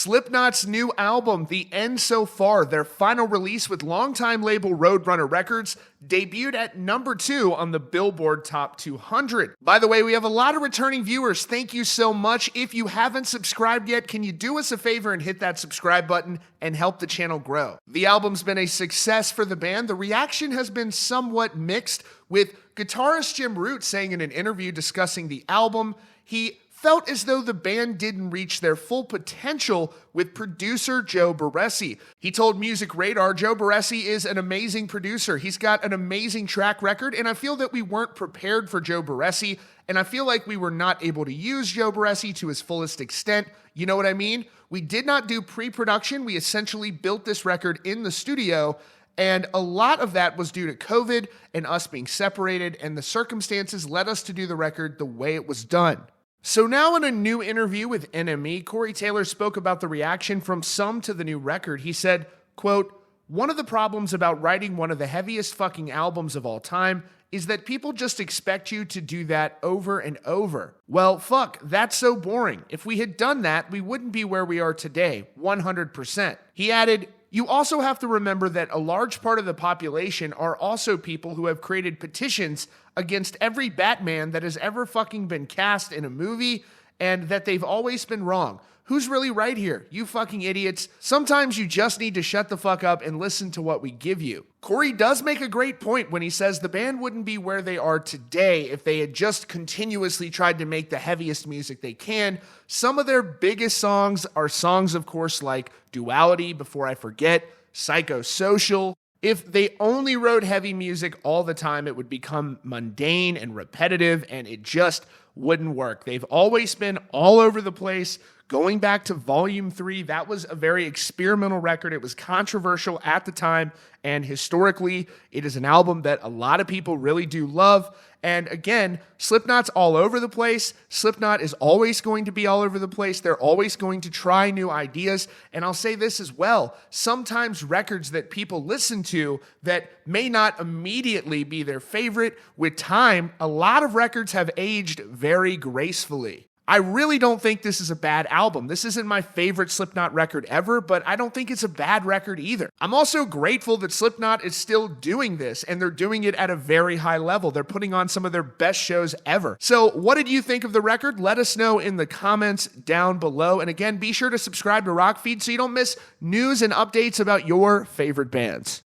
Slipknot's new album, The End So Far, their final release with longtime label Roadrunner Records, debuted at number 2 on the Billboard Top 200. By the way, we have a lot of returning viewers. Thank you so much. If you haven't subscribed yet, can you do us a favor and hit that subscribe button and help the channel grow? The album's been a success for the band. The reaction has been somewhat mixed, with guitarist Jim Root saying in an interview discussing the album, he felt as though the band didn't reach their full potential with producer Joe Barresi. He told Music Radar, Joe Barresi is an amazing producer. He's got an amazing track record, and I feel that we weren't prepared for Joe Barresi, and I feel like we were not able to use Joe Barresi to his fullest extent. You know what I mean? We did not do pre-production. We essentially built this record in the studio, and a lot of that was due to COVID and us being separated, and the circumstances led us to do the record the way it was done. So now in a new interview with NME, Corey Taylor spoke about the reaction from some to the new record. He said, quote, "One of the problems about writing one of the heaviest fucking albums of all time is that people just expect you to do that over and over. Well, fuck, that's so boring. If we had done that, we wouldn't be where we are today, 100%. He added, "You also have to remember that a large part of the population are also people who have created petitions against every Batman that has ever fucking been cast in a movie, and that they've always been wrong. Who's really right here? You fucking idiots. Sometimes you just need to shut the fuck up and listen to what we give you." Corey does make a great point when he says the band wouldn't be where they are today if they had just continuously tried to make the heaviest music they can. Some of their biggest songs are songs, of course, like Duality, Before I Forget, Psychosocial. If they only wrote heavy music all the time, it would become mundane and repetitive, and it just wouldn't work. They've always been all over the place. Going back to Volume 3, that was a very experimental record. It was controversial at the time, and historically, it is an album that a lot of people really do love. And again, Slipknot's all over the place. Slipknot is always going to be all over the place. They're always going to try new ideas. And I'll say this as well. Sometimes records that people listen to that may not immediately be their favorite, with time, a lot of records have aged very gracefully. I really don't think this is a bad album. This isn't my favorite Slipknot record ever, but I don't think it's a bad record either. I'm also grateful that Slipknot is still doing this, and they're doing it at a very high level. They're putting on some of their best shows ever. So what did you think of the record? Let us know in the comments down below. And again, be sure to subscribe to Rockfeed so you don't miss news and updates about your favorite bands.